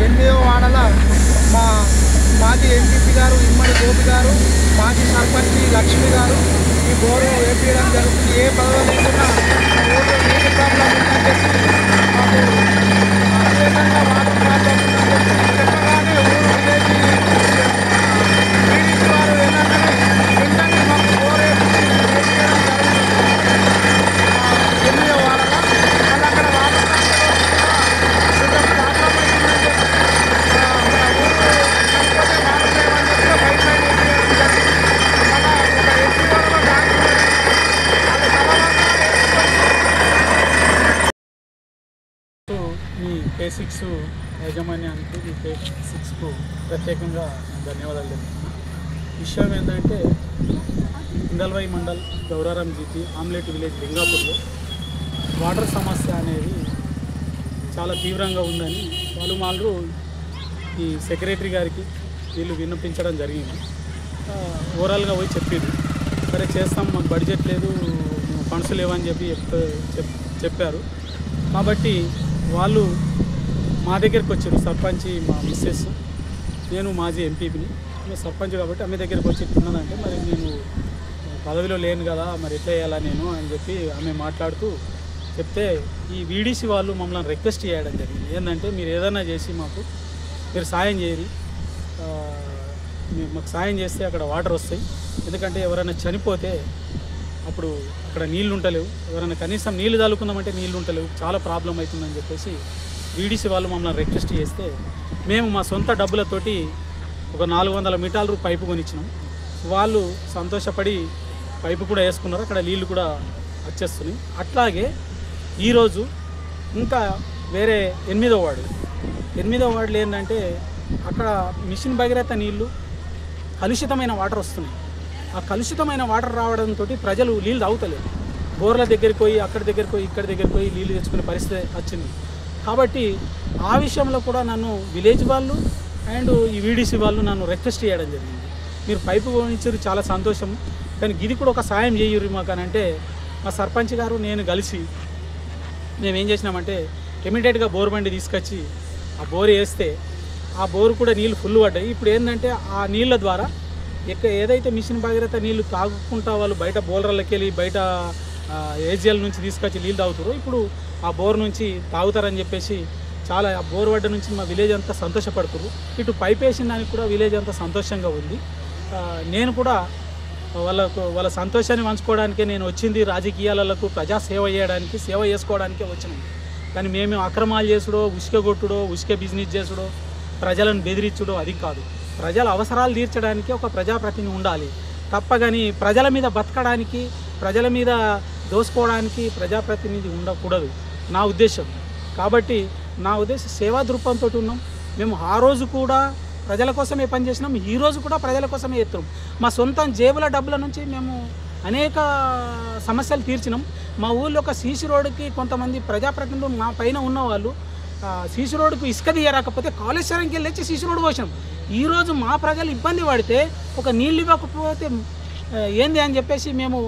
8వ వార్డుల మా మాజీ ఎంపీపీ గారు ఇమ్మడి గోపి గారు, మాజీ సర్పంచ్ లక్ష్మి గారు ఈ బోరు వేపించడం జరుగుతుంది. ఏ పదవి లేకుండా ఊళ్ళో నీటి ప్రాబ్లం ఉందని చెప్పి మాకు అత్యధికంగా వాటర్ ప్రాబ్లం ఉందని చెప్పి చెప్పగానే ఊరు విలేజ్ టీడీపీ వారు ఏంటంటే వెంటనే మాకు బోరు వేపించడం జరుగుతుంది. 8వ వార్డుల మళ్ళీ అక్కడ వాటర్ కొంచెం ప్రాబ్లం అవుతుందని చెప్పి మన ఊరు చనిపోతే వాటర్ లేవని చెప్పి పైప్ లైన్ వేపించడం జరిగింది. మళ్ళీ ఒక ఎస్సీ వారిలో ట్యాంక్ మీ K6 యాజమాన్యానికి మీ K6కు ప్రత్యేకంగా ధన్యవాదాలు తెలుపుతున్నాను. విషయం ఏంటంటే ఇందల్వాయి మండల్ గౌరారం జీపీ ఆమ్లెట్ విలేజ్ లింగాపూర్లో వాటర్ సమస్య అనేది చాలా తీవ్రంగా ఉందని వాళ్ళు ఈ సెక్రటరీ గారికి వీళ్ళు విన్నపించడం జరిగింది. ఓవరాల్గా పోయి చెప్పారు, సరే చేస్తాం, మాకు బడ్జెట్ లేదు, ఫండ్స్ లేవని చెప్పి చెప్పారు. కాబట్టి వాళ్ళు మా దగ్గరికి వచ్చారు. సర్పంచ్ మా మిస్సెస్, నేను మాజీ ఎంపీని, నేను సర్పంచ్ కాబట్టి ఆమె దగ్గరికి వచ్చి తిన్నానంటే మరి నేను పదవిలో లేను కదా, మరి ఎట్లా చేయాలా నేను అని చెప్పి ఆమె మాట్లాడుతూ చెప్తే ఈ వీడీసీ వాళ్ళు మమ్మల్ని రిక్వెస్ట్ చేయడం జరిగింది. ఏంటంటే మీరు ఏదైనా చేసి మీరు సాయం చేయరు, మాకు సాయం చేస్తే అక్కడ వాటర్ వస్తాయి, ఎందుకంటే ఎవరైనా చనిపోతే అప్పుడు అక్కడ నీళ్ళు ఉంటలేవు, ఎవరైనా కనీసం నీళ్ళు చల్లుకుందామంటే నీళ్ళు ఉంటలేవు, చాలా ప్రాబ్లం అవుతుందని చెప్పేసి వీడీసీ వాళ్ళు మమ్మల్ని రిక్వెస్ట్ చేస్తే మేము మా సొంత డబ్బులతోటి ఒక 400 మీటర్లు పైపు కొనిచ్చినాం. వాళ్ళు సంతోషపడి పైపు కూడా వేసుకున్నారు, అక్కడ నీళ్ళు కూడా వచ్చేస్తున్నాయి. అట్లాగే ఈరోజు ఇంకా వేరే 8వ వార్డులో ఏంటంటే అక్కడ మిషన్ భగీరథ నీళ్ళు కలుషితమైన వాటర్ వస్తున్నాయి. ఆ కలుషితమైన వాటర్ రావడంతో ప్రజలు నీళ్ళు తాగుతలేరు. బోర్ల దగ్గరికి పోయి అక్కడి దగ్గరికి పోయి ఇక్కడి దగ్గరికి పోయి నీళ్ళు తెచ్చుకునే పరిస్థితి వచ్చింది. కాబట్టి ఆ విషయంలో కూడా నన్ను విలేజ్ వాళ్ళు అండ్ ఈ వీడీసీ వాళ్ళు నన్ను రిక్వెస్ట్ చేయడం జరిగింది. మీరు పైపు కొనిచ్చారు, చాలా సంతోషం, కానీ ఇది కూడా ఒక సాయం చేయరు మాకు అని అంటే మా సర్పంచ్ గారు నేను కలిసి మేమేం చేసినామంటే ఇమీడియట్గా బోర్ బండి తీసుకొచ్చి ఆ బోరు వేస్తే ఆ బోరు కూడా నీళ్ళు ఫుల్ పడ్డాయి. ఇప్పుడు ఏంటంటే ఆ నీళ్ళ ద్వారా ఏదైతే మిషన్ భగీరథ నీళ్ళు తాగుకుంటా వాళ్ళు బయట బోర్లకి వెళ్ళి బయట ఏజిఎల్ నుంచి తీసుకొచ్చి నీళ్ళు తాగుతారు, ఇప్పుడు ఆ బోర్ నుంచి తాగుతారని చెప్పేసి చాలా ఆ బోర్ వడ్డ నుంచి మా విలేజ్ అంతా సంతోషపడుతున్నారు. ఇటు పైప్ వేసిన దానికి కూడా విలేజ్ అంతా సంతోషంగా ఉంది. నేను కూడా వాళ్ళ సంతోషాన్ని పంచుకోవడానికే నేను వచ్చింది. రాజకీయాలకు ప్రజా సేవ చేయడానికి, సేవ చేసుకోవడానికే వచ్చినాం. కానీ మేము అక్రమాలు చేసుడో, ఉసుక కొట్టుడో, ఉసుక బిజినెస్ చేసుడో, ప్రజలను బెదిరించుడో అది కాదు. ప్రజల అవసరాలు తీర్చడానికి ఒక ప్రజాప్రతినిధి ఉండాలి తప్ప, కానీ ప్రజల మీద బతకడానికి, ప్రజల మీద దోసుకోవడానికి ప్రజాప్రతినిధి ఉండకూడదు నా ఉద్దేశం. కాబట్టి నా ఉద్దేశం సేవా దృక్పథంతో ఉన్నాం. మేము ఆ రోజు కూడా ప్రజల కోసమే పనిచేసినాం, ఈ రోజు కూడా ప్రజల కోసమే ఎత్తున్నాం. మా సొంత జేబుల డబ్బుల నుంచి మేము అనేక సమస్యలు తీర్చినాం. మా ఊళ్ళో ఒక సీసీ రోడ్డుకి కొంతమంది ప్రజాప్రతినిధులు మా పైన ఉన్నవాళ్ళు సీసీ రోడ్డుకు ఇసుక తీయరాకపోతే కాళేశ్వరంకి వెళ్ళి వచ్చి సీసీ రోడ్డు పోసినాం. ఈరోజు మా ప్రజలు ఇబ్బంది పడితే ఒక నీళ్ళు ఇవ్వకపోతే ఏంది అని చెప్పేసి మేము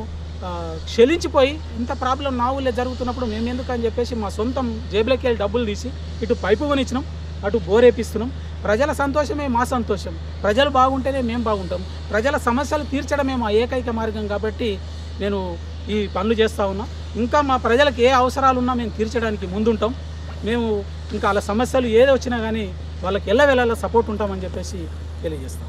క్షలించిపోయి ఇంత ప్రాబ్లం నా ఊళ్ళో జరుగుతున్నప్పుడు మేము ఎందుకు అని చెప్పేసి మా సొంతం జేబులకి వెళ్ళి డబ్బులు తీసి ఇటు పైపు కొనిచ్చినాం, అటు బోరేపిస్తున్నాం. ప్రజల సంతోషమే మా సంతోషం, ప్రజలు బాగుంటేనే మేము బాగుంటాం. ప్రజల సమస్యలు తీర్చడమే మా ఏకైక మార్గం. కాబట్టి నేను ఈ పనులు చేస్తూ ఉన్నా. ఇంకా మా ప్రజలకు ఏ అవసరాలు ఉన్నా మేము తీర్చడానికి ముందుంటాం. మేము ఇంకా వాళ్ళ సమస్యలు ఏదో వచ్చినా కానీ వాళ్ళకి ఎల్లవేళలా సపోర్ట్ ఉంటామని చెప్పేసి తెలియజేస్తాం.